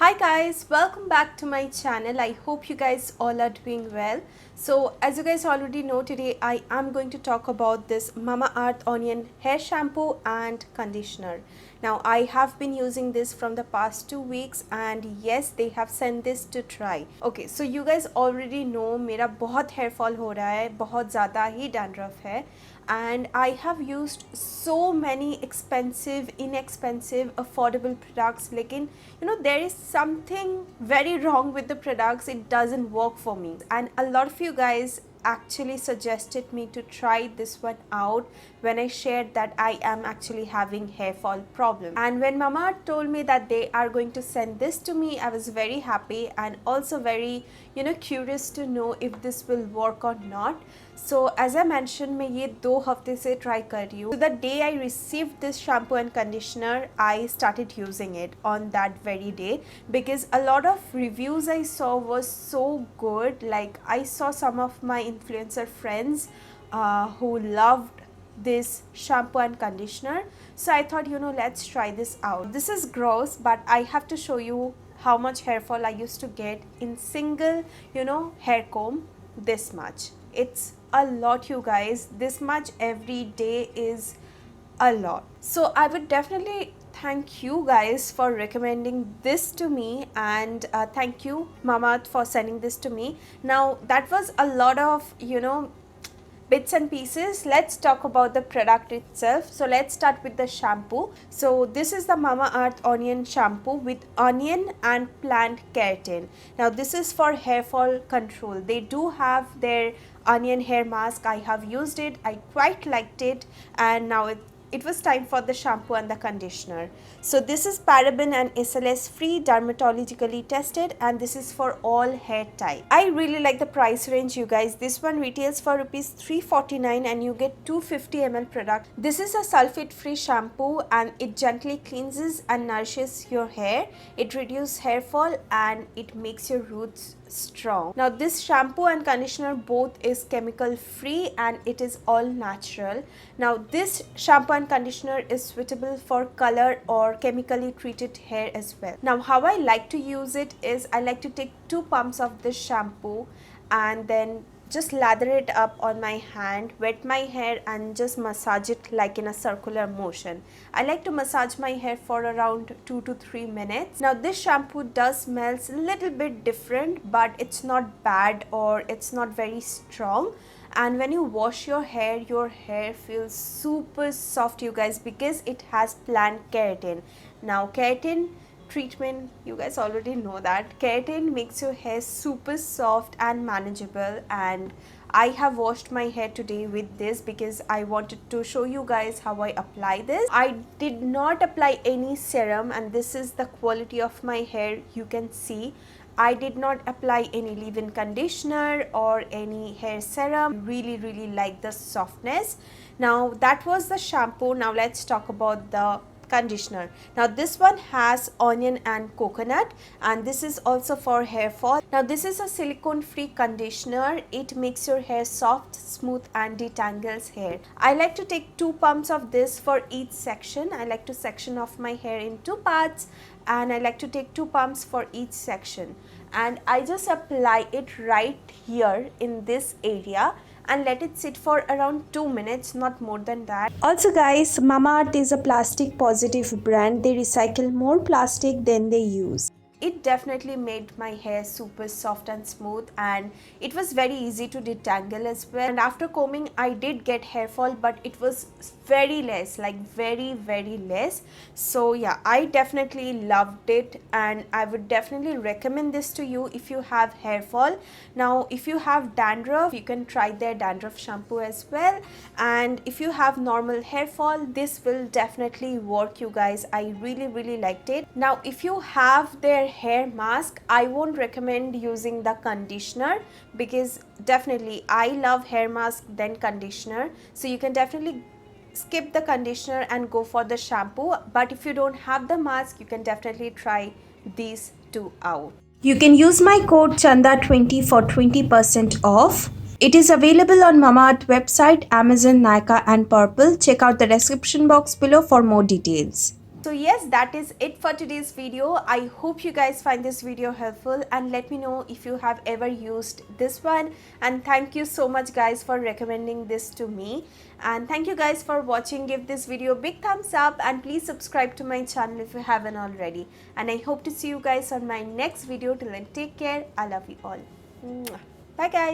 Hi guys, welcome back to my channel. I hope you guys all are doing well. So as you guys already know, today I am going to talk about this Mamaearth Onion hair shampoo and conditioner. Now I have been using this from the past 2 weeks and yes, they have sent this to try. Okay, so you guys already know मेरा बहुत hair fall हो रहा है, बहुत ज़्यादा ही dandruff है. And I have used so many expensive, inexpensive, affordable products. Lekin, there is something very wrong with the products. It doesn't work for me. And a lot of you guys actually suggested me to try this one out when I shared that I am actually having hair fall problem. And when Mama told me that they are going to send this to me, I was very happy and also very curious to know if this will work or not. So as I mentioned, मैं ये 2 हफ्ते से try कर रही हूँ. So the day I received this shampoo and conditioner, I started using it on that very day because a lot of reviews I saw was so good. Like I saw some of my influencer friends who loved this shampoo and conditioner. So I thought, let's try this out. This is gross, but I have to show you how much hair fall I used to get in single, hair comb. This much. It's a lot, you guys. This much every day is a lot. So I would definitely thank you guys for recommending this to me, and thank you Mamaearth for sending this to me. Now that was a lot of bits and pieces. Let's talk about the product itself. So let's start with the shampoo. So this is the Mamaearth Onion shampoo with onion and plant keratin. Now this is for hair fall control. They do have their onion hair mask. I have used it. I quite liked it, and now it was time for the shampoo and the conditioner. So this is paraben and SLS free, dermatologically tested, and this is for all hair type. I really like the price range, you guys. This one retails for rupees 349 and you get 250 ml product. This is a sulfate free shampoo and it gently cleanses and nourishes your hair. It reduces hair fall and it makes your roots strong. Now this shampoo and conditioner both is chemical free and it is all natural. Now this shampoo and conditioner is suitable for color or chemically treated hair as well. Now how I like to use it is I like to take 2 pumps of this shampoo and then just lather it up on my hand, wet my hair and just massage it like in a circular motion. I like to massage my hair for around 2 to 3 minutes. Now this shampoo does smells a little bit different, but it's not bad or it's not very strong. And when you wash your hair feels super soft, you guys, because it has plant keratin. Now keratin treatment, you guys already know that keratin makes your hair super soft and manageable, and I have washed my hair today with this because I wanted to show you guys how I apply this. I did not apply any serum, and this is the quality of my hair. You can see I did not apply any leave-in conditioner or any hair serum. Really like the softness. Now that was the shampoo. Now let's talk about the conditioner. Now this one has onion and coconut, and this is also for hair fall. Now this is a silicone free conditioner. It makes your hair soft, smooth and detangles hair. I like to take 2 pumps of this for each section. I like to section off my hair in 2 parts and I like to take 2 pumps for each section, and I just apply it right here in this area and let it sit for around 2 minutes, not more than that. Also guys, Mamaearth is a plastic positive brand. They recycle more plastic than they use. It definitely made my hair super soft and smooth, and it was very easy to detangle as well. And after combing I did get hair fall, but it was very less, like very less. So yeah, I definitely loved it and I would definitely recommend this to you if you have hair fall. Now if you have dandruff, you can try their dandruff shampoo as well, and if you have normal hair fall, this will definitely work, you guys. I really liked it. Now if you have their hair mask, I won't recommend using the conditioner because definitely I love hair mask then conditioner, so you can definitely skip the conditioner and go for the shampoo. But if you don't have the mask, you can definitely try these 2 out. You can use my code Chanda20 for 20% off. It is available on Mamaearth website, Amazon, Nykaa and Purple. Check out the description box below for more details. So yes, that is it for today's video. I hope you guys find this video helpful and let me know if you have ever used this one, and thank you so much guys for recommending this to me, and thank you guys for watching. Give this video a big thumbs up and please subscribe to my channel if you haven't already, and I hope to see you guys on my next video. Till then, take care. I love you all. Mwah. Bye guys.